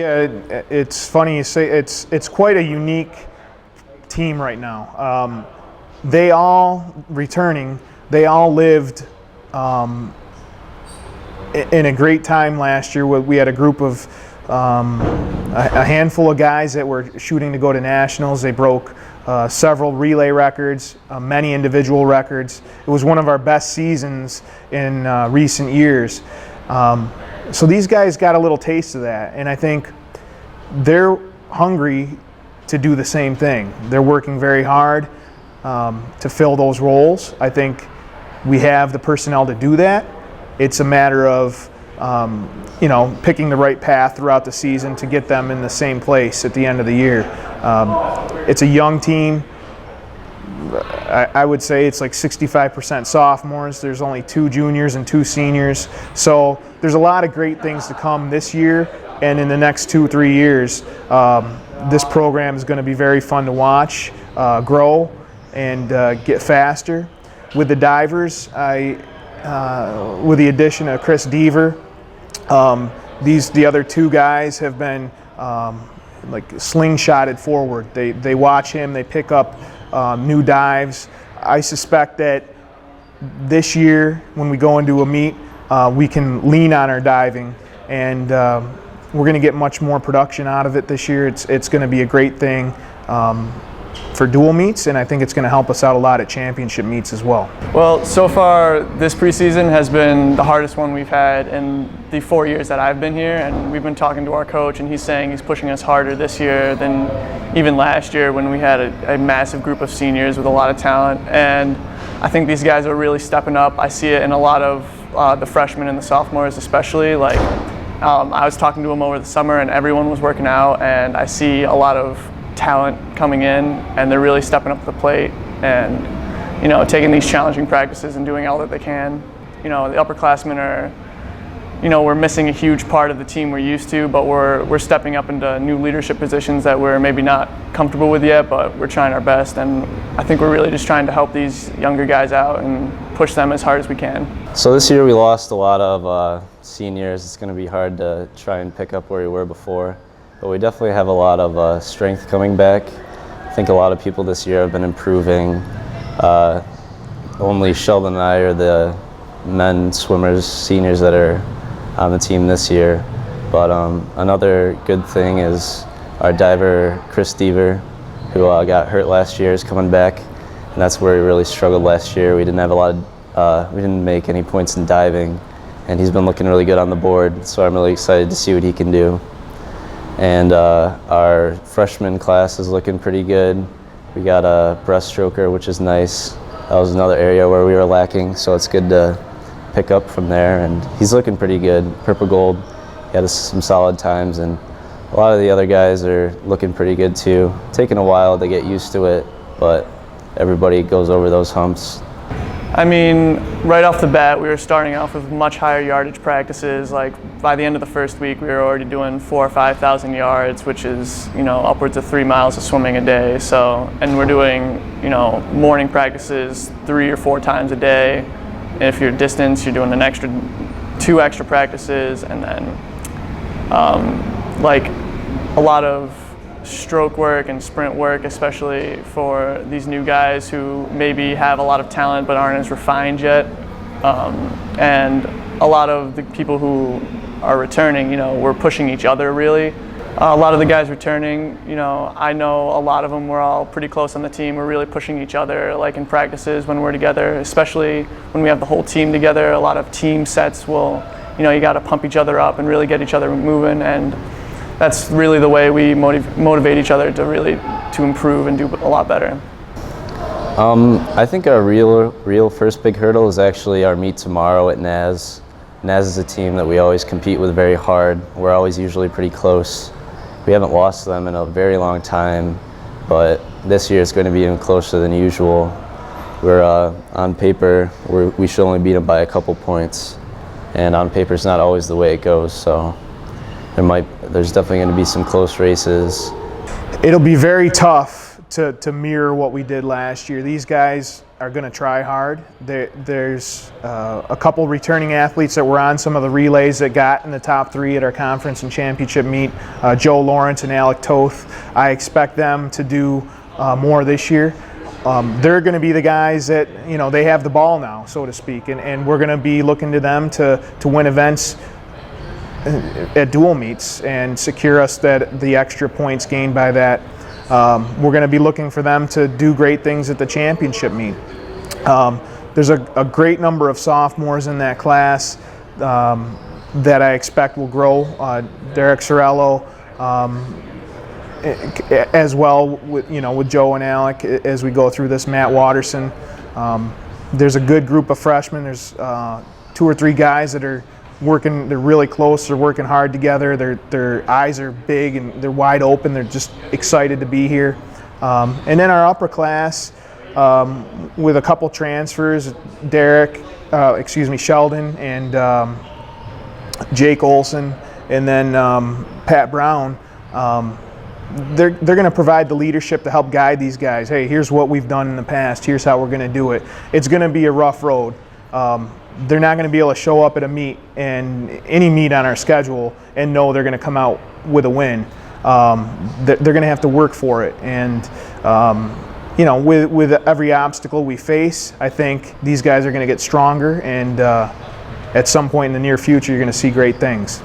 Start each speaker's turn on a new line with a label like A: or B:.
A: Yeah, it's funny you say it's quite a unique team right now. They all returning. They all lived in a great time last year. We had a group of a handful of guys that were shooting to go to nationals. They broke several relay records, many individual records. It was one of our best seasons in recent years. So these guys got a little taste of that, and I think they're hungry to do the same thing. They're working very hard to fill those roles. I think we have the personnel to do that. It's a matter of picking the right path throughout the season to get them in the same place at the end of the year. It's a young team. I would say it's like 65% sophomores. There's only 2 juniors and 2 seniors. So there's a lot of great things to come this year, and in the next 2-3 years. This program is going to be very fun to watch, grow, and get faster. With the divers, with the addition of Chris Deaver, the other 2 guys have been like slingshotted forward. They watch him, they pick up new dives. I suspect that this year, when we go into a meet, we can lean on our diving, and we're going to get much more production out of it this year. It's going to be a great thing for dual meets, and I think it's going to help us out a lot at championship meets as well.
B: Well, so far this preseason has been the hardest one we've had in the 4 years that I've been here, and we've been talking to our coach, and he's saying he's pushing us harder this year than even last year when we had a massive group of seniors with a lot of talent. And I think these guys are really stepping up. I see it in a lot of the freshmen and the sophomores especially. Like I was talking to them over the summer, and everyone was working out, and I see a lot of talent coming in, and they're really stepping up to the plate and taking these challenging practices and doing all that they can. The upperclassmen are, we're missing a huge part of the team we're used to, but we're stepping up into new leadership positions that we're maybe not comfortable with yet, but we're trying our best, and I think we're really just trying to help these younger guys out and push them as hard as we can.
C: So this year we lost a lot of seniors. It's going to be hard to try and pick up where we were before. But we definitely have a lot of strength coming back. I think a lot of people this year have been improving. Only Sheldon and I are the men swimmers, seniors that are on the team this year. But another good thing is our diver, Chris Deaver, who got hurt last year, is coming back. And that's where we really struggled last year. We didn't have we didn't make any points in diving. And he's been looking really good on the board. So I'm really excited to see what he can do. And our freshman class is looking pretty good. We got a breaststroker, which is nice. That was another area where we were lacking, so it's good to pick up from there. And he's looking pretty good. Purple gold, he had some solid times, and a lot of the other guys are looking pretty good too. Taking a while to get used to it, but everybody goes over those humps.
B: I mean, right off the bat, we were starting off with much higher yardage practices. Like by the end of the first week, we were already doing 4,000 or 5,000 yards, which is upwards of 3 miles of swimming a day. So, and we're doing morning practices 3 or 4 times a day. And if you're distance, you're doing an 2 extra practices, and then like a lot of stroke work and sprint work, especially for these new guys who maybe have a lot of talent but aren't as refined yet. And a lot of the people who are returning, we're pushing each other really. A lot of the guys returning, I know a lot of them, we're all pretty close on the team. We're really pushing each other, like in practices when we're together, especially when we have the whole team together. A lot of team sets will, you got to pump each other up and really get each other moving, and that's really the way we motivate each other to improve and do a lot better.
C: I think our real first big hurdle is actually our meet tomorrow at NAS. NAS is a team that we always compete with very hard. We're always usually pretty close. We haven't lost to them in a very long time, but this year it's going to be even closer than usual. We're on paper, we should only beat them by a couple points, and on paper it's not always the way it goes. So there's definitely going to be some close races.
A: It'll be very tough to mirror what we did last year. These guys are going to try hard. There's a couple returning athletes that were on some of the relays that got in the top 3 at our conference and championship meet, Joe Lawrence and Alec Toth. I expect them to do more this year. They're going to be the guys that, they have the ball now, so to speak, and we're going to be looking to them to win events at dual meets and secure us the extra points gained by that. We're going to be looking for them to do great things at the championship meet. There's a great number of sophomores in that class that I expect will grow. Derek Sorello, as well with Joe and Alec as we go through this. Matt Watterson. There's a good group of freshmen. There's 2 or 3 guys that are working. They're really close. They're working hard together. Their eyes are big and they're wide open. They're just excited to be here. And then our upper class, with a couple transfers, Sheldon and Jake Olson, and then Pat Brown. They're going to provide the leadership to help guide these guys. Hey, here's what we've done in the past. Here's how we're going to do it. It's going to be a rough road. They're not going to be able to show up at a meet and any meet on our schedule and know they're going to come out with a win. They're going to have to work for it. And with every obstacle we face, I think these guys are going to get stronger. And at some point in the near future, you're going to see great things.